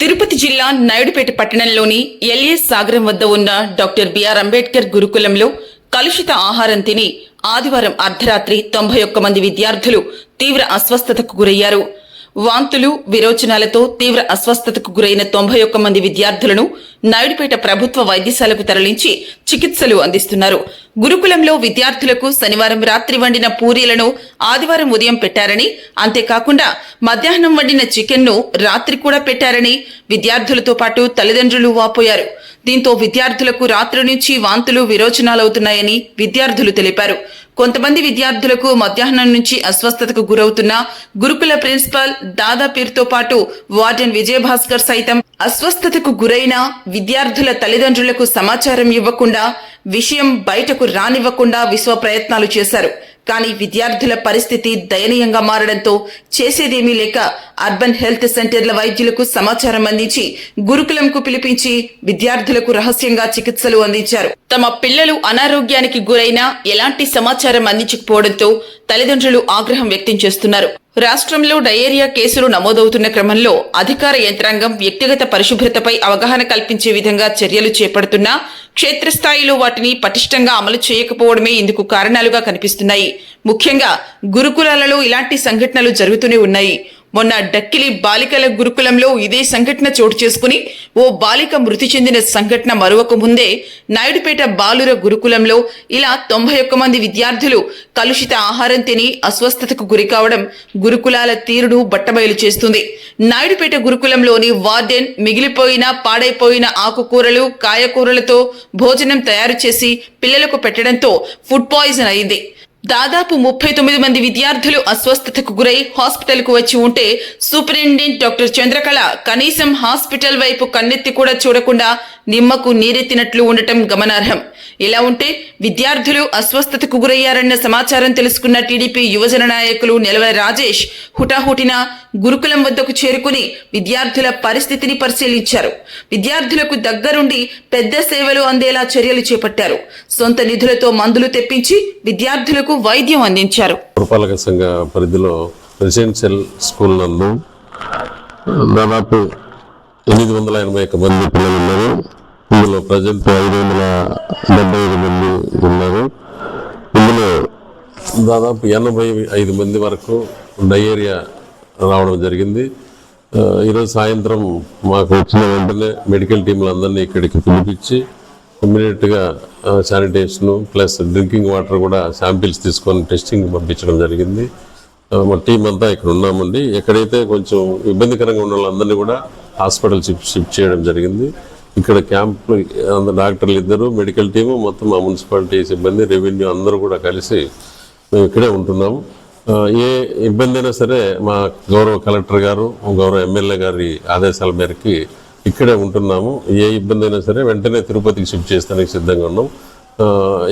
తిరుపతి జిల్లా నాయుడుపేట పట్టణంలోని ఎల్ఎస్ సాగరం వద్ద ఉన్న డాక్టర్ బిఆర్ అంబేద్కర్ గురుకులంలో కలుషిత ఆహారం తిని ఆదివారం అర్ధరాత్రి 91 మంది విద్యార్థులు తీవ్ర అస్వస్థతకు గురయ్యారు. వాంతులు, విరోచనాలతో తీవ్ర అస్వస్థతకు గురైన 91 మంది విద్యార్థులను నాయుడుపేట ప్రభుత్వ వైద్యశాలకు తరలించి చికిత్సలు అందిస్తున్నారు. గురుకులంలో విద్యార్థులకు శనివారం రాత్రి వండిన పూరీలను ఆదివారం ఉదయం పెట్టారని, అంతేకాకుండా మధ్యాహ్నం వండిన చికెన్ను రాత్రి కూడా పెట్టారని విద్యార్థులతో పాటు తల్లిదండ్రులు వాపోయారు. దీంతో విద్యార్థులకు రాత్రి నుంచి వాంతులు, విరోచనాలవుతున్నాయని విద్యార్థులు తెలిపారు. కొంతమంది విద్యార్థులకు మధ్యాహ్నం నుంచి అస్వస్థతకు గురవుతున్న గురుకుల ప్రిన్సిపల్ దాదా పీర్తో పాటు వార్డెన్ విజయభాస్కర్ సైతం అస్వస్థతకు గురైన విద్యార్థుల తల్లిదండ్రులకు సమాచారం ఇవ్వకుండా, విషయం బయటకు రానివ్వకుండా విశ్వ ప్రయత్నాలు చేశారు. కానీ విద్యార్థుల పరిస్థితి దయనీయంగా మారడంతో చేసేదేమీ లేక అర్బన్ హెల్త్ సెంటర్ల వైద్యులకు సమాచారం అందించి గురుకులంకు పిలిపించి విద్యార్థులకు రహస్యంగా చికిత్సలు అందించారు. తమ పిల్లలు అనారోగ్యానికి గురైనా ఎలాంటి సమాచారం అందించకపోవడంతో తల్లిదండ్రులు ఆగ్రహం వ్యక్తం చేస్తున్నారు. రాష్ట్రంలో డయేరియా కేసులు నమోదవుతున్న క్రమంలో అధికార యంత్రాంగం వ్యక్తిగత పరిశుభ్రతపై అవగాహన కల్పించే విధంగా చర్యలు చేపడుతున్నా క్షేత్రస్థాయిలో వాటిని పటిష్టంగా అమలు చేయకపోవడమే ఇందుకు కారణాలుగా కనిపిస్తున్నాయి. ముఖ్యంగా గురుకులాలలో ఇలాంటి సంఘటనలు జరుగుతూనే ఉన్నాయి. మొన్న డక్కిలి బాలికల గురుకులంలో ఇదే సంఘటన చోటు చేసుకుని ఓ బాలిక మృతి చెందిన సంఘటన మరొక ముందే నాయుడుపేట బాలుర గురుకులంలో ఇలా 91 మంది విద్యార్థులు కలుషిత ఆహారం తిని అస్వస్థతకు గురికావడం గురుకులాల తీరును బట్టబయలు చేస్తుంది. నాయుడుపేట గురుకులంలోని వార్డెన్ మిగిలిపోయిన పాడైపోయిన ఆకుకూరలు, కాయకూరలతో భోజనం తయారు చేసి పిల్లలకు పెట్టడంతో ఫుడ్ పాయిజన్ అయింది. దాదాపు 39 మంది విద్యార్థులు అస్వస్థతకు గురై హాస్పిటల్కు వచ్చి ఉంటే సూపరింటెండెంట్ డాక్టర్ చంద్రకళ కనీసం హాస్పిటల్ వైపు కన్నెత్తి కూడా చూడకుండా నిమ్మకు నీరెత్తినట్లు ఉండటం గమనార్హం. ఇలా ఉంటే విద్యార్థులు అస్వస్థతకు గురయ్యారన్న సమాచారం తెలుసుకున్న టీడీపీ యువజన నాయకులు నెలవల రాజేష్ హుటాహుటిన గురుకులం వద్దకు చేరుకుని విద్యార్థుల పరిస్థితిని పరిశీలించారు. విద్యార్థులకు దగ్గరుండి పెద్ద సేవలు అందేలా చర్యలు చేపట్టారు. సొంత నిధులతో మందులు తెప్పించి విద్యార్థులకు వైద్యం అందించారు. పురపాలక సంఘ పరిధిలో రెసిడెన్షియల్ స్కూల్ నందు దాదాపు 881 మంది పిల్లలు ఉన్నారు. ఇందులో ప్రజెంట్ 575 మంది ఉన్నారు. ఇందులో దాదాపు 85 మంది వరకు డయేరియా రావడం జరిగింది. ఈరోజు సాయంత్రం మాకు వచ్చిన వెంటనే మెడికల్ టీంలందరినీ ఇక్కడికి పిలిపించి ఇమ్మీడియట్గా శానిటేషను ప్లస్ డ్రింకింగ్ వాటర్ కూడా శాంపిల్స్ తీసుకొని టెస్టింగ్ పంపించడం జరిగింది. మా టీం అంతా ఇక్కడ ఉన్నామండి. ఎక్కడైతే కొంచెం ఇబ్బందికరంగా ఉన్న వాళ్ళందరినీ కూడా హాస్పిటల్ షిఫ్ట్ చేయడం జరిగింది. ఇక్కడ క్యాంప్లో డాక్టర్లు ఇద్దరు, మెడికల్ టీము, మొత్తం మా మున్సిపాలిటీ సిబ్బంది, రెవెన్యూ అందరూ కూడా కలిసి మేము ఇక్కడే ఉంటున్నాము. ఏ ఇబ్బంది అయినా సరే మా గౌరవ కలెక్టర్ గారు, గౌరవ ఎమ్మెల్యే గారి ఆదేశాల మేరకి ఇక్కడే ఉంటున్నాము. ఏ ఇబ్బంది అయినా సరే వెంటనే తిరుపతికి షిఫ్ట్ చేస్తానికి సిద్ధంగా ఉన్నాం.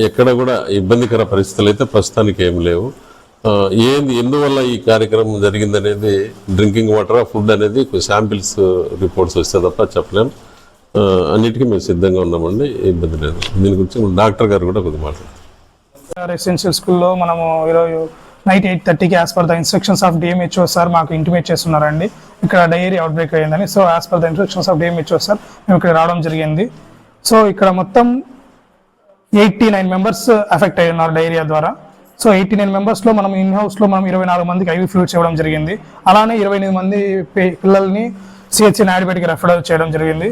ఎక్కడ కూడా ఇబ్బందికర పరిస్థితులు అయితే ప్రస్తుతానికి ఏం లేవు. ఎందువల్ల ఈ కార్యక్రమం జరిగిందనేది డ్రింకింగ్ వాటర్, ఫుడ్ అనేది శాంపిల్స్ రిపోర్ట్స్ వస్తే తప్ప చెప్పలేం. అన్నిటికీ మేము సిద్ధంగా ఉన్నామండి, ఇబ్బంది లేదు. దీని గురించి డాక్టర్ గారు కూడా కొద్దిగా మాట్లాడారు. రెసిడెన్షియల్ స్కూల్లో మనము ఈరోజు నైట్ 8:30కి as per the instructions of DMHO sir మాకు ఇంటిమేట్ చేస్తున్నారండి ఇక్కడ డయేరియా అవుట్బ్రేక్ అయ్యిందని. So as per the instructions of DMHO sir మేము ఇక్కడ రావడం జరిగింది. సో ఇక్కడ మొత్తం 89 మెంబర్స్ ఎఫెక్ట్ అయ్యి ఉన్నారు డయేరియా ద్వారా. సో 89 మెంబర్స్లో మనం ఇన్ హౌస్లో మనం 24 మందికి ఐవీ ఫ్లూయిడ్స్ ఇవ్వడం జరిగింది. అలానే 28 మంది పిల్లల్ని సిహెచ్సి నాయుడుపేటకి రెఫర్ చేయడం జరిగింది.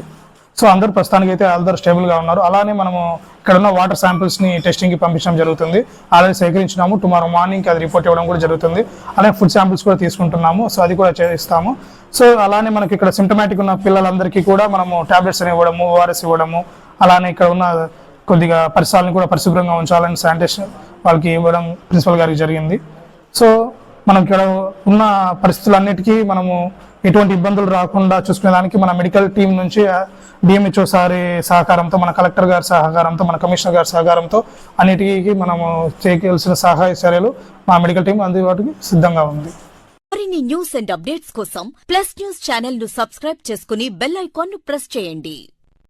సో అందరూ ప్రస్తుతానికి అయితే అందరూ స్టేబుల్గా ఉన్నారు. అలానే మనము ఇక్కడ ఉన్న వాటర్ శాంపిల్స్ని టెస్టింగ్కి పంపించడం జరుగుతుంది. ఆల్రెడీ సేకరించినాము. టుమారో మార్నింగ్కి అది రిపోర్ట్ ఇవ్వడం కూడా జరుగుతుంది. అలానే ఫుడ్ శాంపిల్స్ కూడా తీసుకుంటున్నాము. సో అది కూడా చేస్తాము. సో అలానే మనకి ఇక్కడ సిమ్టమాటిక్ ఉన్న పిల్లలందరికీ కూడా మనము టాబ్లెట్స్ అని ఇవ్వడము, ఓఆర్ఎస్ ఇవ్వడము, అలానే ఇక్కడ ఉన్న కొద్దిగా పరిసరాలను కూడా పరిశుభ్రంగా ఉంచాలని శానిటేషన్ వాళ్ళకి ఇవ్వడం ప్రిన్సిపల్ గారికి జరిగింది. సో మనం ఇక్కడ ఉన్న పరిస్థితులన్నిటికీ మనము ఎటువంటి ఇబ్బందులు రాకుండా చూసుకునేదానికి మన మెడికల్ టీం నుంచి డిఎంహెచ్ఓ సారి సహకారంతో, మన కలెక్టర్ గారి సహకారంతో, మన కమిషనర్ గారి సహకారంతో అన్నిటికీ మనము చేయవలసిన సహాయ చర్యలు మా మెడికల్ టీం అందుబాటుకి సిద్ధంగా ఉంది. మరిన్ని న్యూస్ అండ్ అప్డేట్స్ కోసం ప్లస్ న్యూస్ ఛానల్ ను సబ్స్క్రైబ్ చేసుకుని బెల్ ఐకాన్ ను ప్రెస్ చేయండి.